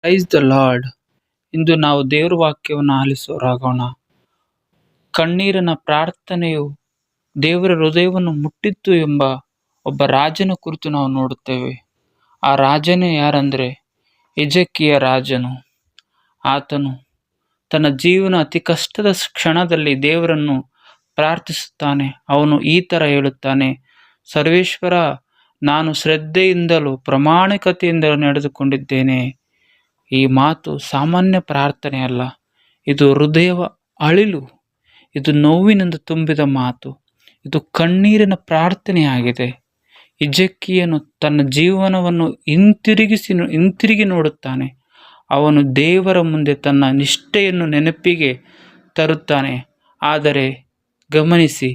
Praise the lord. ಇಂದು ನಾವು ದೇವರ ವಾಕ್ಯವನ್ನು ಆಲಿಸೋರಾಗೋಣ. ಕಣ್ಣೀರಿನ ಪ್ರಾರ್ಥನೆಯು ದೇವರ ಹೃದಯವನ್ನು ಮುಟ್ಟಿತ್ತು ಎಂಬ ಒಬ್ಬ ರಾಜನ ಕುರಿತು ನಾವು ನೋಡುತ್ತೇವೆ. ಆ ರಾಜನೇ ಯಾರಂದ್ರೆ ಹಿಜ್ಕೀಯ ರಾಜನು. ಆತನು ತನ್ನ ಜೀವನ ಅತಿ ಕಷ್ಟದ ಕ್ಷಣದಲ್ಲಿ ದೇವರನ್ನು ಪ್ರಾರ್ಥಿಸುತ್ತಾನೆ. ಅವನು ಈ ತರ ಹೇಳುತ್ತಾನೆ, ಸರ್ವೇಶ್ವರ, ನಾನು ಶ್ರದ್ಧೆಯಿಂದಲೂ ಪ್ರಾಮಾಣಿಕತೆಯಿಂದಲೂ ನಡೆದುಕೊಂಡಿದ್ದೇನೆ. ಈ ಮಾತು ಸಾಮಾನ್ಯ ಪ್ರಾರ್ಥನೆ ಅಲ್ಲ, ಇದು ಹೃದಯವ ಅಳಿಲು, ಇದು ನೋವಿನಿಂದ ತುಂಬಿದ ಮಾತು, ಇದು ಕಣ್ಣೀರಿನ ಪ್ರಾರ್ಥನೆಯಾಗಿದೆ. ಹಿಜ್ಕೀಯನು ತನ್ನ ಜೀವನವನ್ನು ಹಿಂತಿರುಗಿ ನೋಡುತ್ತಾನೆ. ಅವನು ದೇವರ ಮುಂದೆ ತನ್ನ ನಿಷ್ಠೆಯನ್ನು ನೆನಪಿಗೆ ತರುತ್ತಾನೆ. ಆದರೆ ಗಮನಿಸಿ,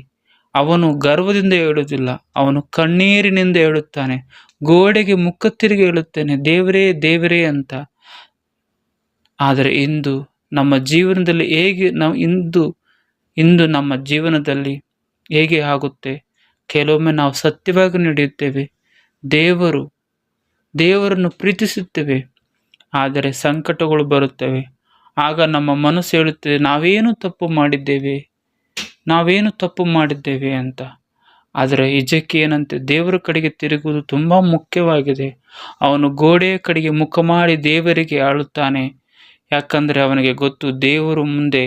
ಅವನು ಗರ್ವದಿಂದ ಹೇಳುವುದಿಲ್ಲ, ಅವನು ಕಣ್ಣೀರಿನಿಂದ ಹೇಳುತ್ತಾನೆ. ಗೋಡೆಗೆ ಮುಖ ತಿರುಗಿ ಹೇಳುತ್ತಾನೆ, ದೇವರೇ ದೇವರೇ ಅಂತ. ಆದರೆ ಇಂದು ನಮ್ಮ ಜೀವನದಲ್ಲಿ ಹೇಗೆ ಇಂದು ನಮ್ಮ ಜೀವನದಲ್ಲಿ ಹೇಗೆ ಆಗುತ್ತೆ? ಕೆಲವೊಮ್ಮೆ ನಾವು ಸತ್ಯವಾಗಿ ನಡೆಯುತ್ತೇವೆ, ದೇವರನ್ನು ಪ್ರೀತಿಸುತ್ತೇವೆ, ಆದರೆ ಸಂಕಟಗಳು ಬರುತ್ತವೆ. ಆಗ ನಮ್ಮ ಮನಸ್ಸು ಹೇಳುತ್ತದೆ, ನಾವೇನು ತಪ್ಪು ಮಾಡಿದ್ದೇವೆ ಅಂತ. ಆದರೆ ಹಿಜ್ಕೀಯನಂತೆ ದೇವರ ಕಡೆಗೆ ತಿರುಗುವುದು ತುಂಬಾ ಮುಖ್ಯವಾಗಿದೆ. ಅವನು ಗೋಡೆಯ ಕಡೆಗೆ ಮುಖ ಮಾಡಿ ದೇವರಿಗೆ ಅಳುತ್ತಾನೆ. ಯಾಕಂದ್ರೆ ಅವನಿಗೆ ಗೊತ್ತು, ದೇವರು ಮುಂದೆ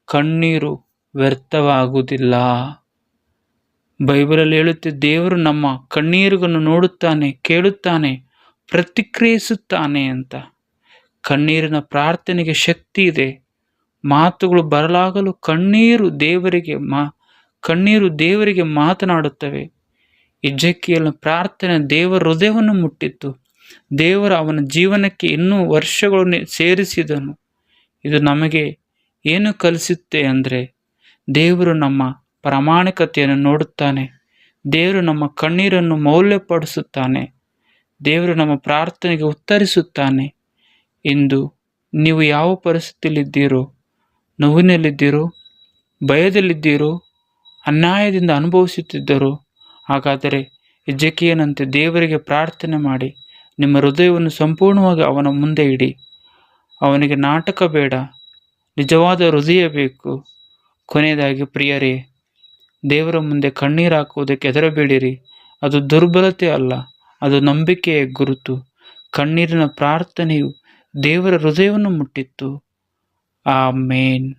ಕಣ್ಣೀರು ವ್ಯರ್ಥವಾಗುವುದಿಲ್ಲ. ಬೈಬಲಲ್ಲಿ ಹೇಳುತ್ತೆ, ದೇವರು ನಮ್ಮ ಕಣ್ಣೀರುಗಳನ್ನು ನೋಡುತ್ತಾನೆ, ಕೇಳುತ್ತಾನೆ, ಪ್ರತಿಕ್ರಿಯಿಸುತ್ತಾನೆ ಅಂತ. ಕಣ್ಣೀರಿನ ಪ್ರಾರ್ಥನೆಗೆ ಶಕ್ತಿ ಇದೆ. ಮಾತುಗಳು ಬರಲಾಗಲು ಕಣ್ಣೀರು ದೇವರಿಗೆ ಮಾತನಾಡುತ್ತವೆ. ಹಿಜ್ಕೀಯನ ಪ್ರಾರ್ಥನೆ ದೇವರ ಹೃದಯವನ್ನು ಮುಟ್ಟಿತ್ತು. ದೇವರು ಅವನ ಜೀವನಕ್ಕೆ ಇನ್ನೂ ವರ್ಷಗಳನ್ನು ಸೇರಿಸಿದನು. ಇದು ನಮಗೆ ಏನು ಕಲಿಸುತ್ತೆ ಅಂದರೆ, ದೇವರು ನಮ್ಮ ಪ್ರಾಮಾಣಿಕತೆಯನ್ನು ನೋಡುತ್ತಾನೆ. ದೇವರು ನಮ್ಮ ಕಣ್ಣೀರನ್ನು ಮೌಲ್ಯಪಡಿಸುತ್ತಾನೆ. ದೇವರು ನಮ್ಮ ಪ್ರಾರ್ಥನೆಗೆ ಉತ್ತರಿಸುತ್ತಾನೆ. ಇಂದು ನೀವು ಯಾವ ಪರಿಸ್ಥಿತಿಯಲ್ಲಿದ್ದೀರೋ, ನೋವಿನಲ್ಲಿದ್ದೀರೋ, ಭಯದಲ್ಲಿದ್ದೀರೋ, ಅನ್ಯಾಯದಿಂದ ಅನುಭವಿಸುತ್ತಿದ್ದರೋ, ಹಾಗಾದರೆ ಹಿಜ್ಕೀಯನಂತೆ ದೇವರಿಗೆ ಪ್ರಾರ್ಥನೆ ಮಾಡಿ ನಿಮ್ಮ ಹೃದಯವನ್ನು ಸಂಪೂರ್ಣವಾಗಿ ಅವನ ಮುಂದೆ ಇಡಿ. ಅವನಿಗೆ ನಾಟಕ ಬೇಡ, ನಿಜವಾದ ಹೃದಯ ಬೇಕು. ಕೊನೆಯದಾಗಿ ಪ್ರಿಯರೇ, ದೇವರ ಮುಂದೆ ಕಣ್ಣೀರು ಹಾಕುವುದಕ್ಕೆ ಹೆದರಬೇಡಿರಿ. ಅದು ದುರ್ಬಲತೆ ಅಲ್ಲ, ಅದು ನಂಬಿಕೆಯ ಗುರುತು. ಕಣ್ಣೀರಿನ ಪ್ರಾರ್ಥನೆಯು ದೇವರ ಹೃದಯವನ್ನು ಮುಟ್ಟಿತ್ತು. ಆಮೇನ್.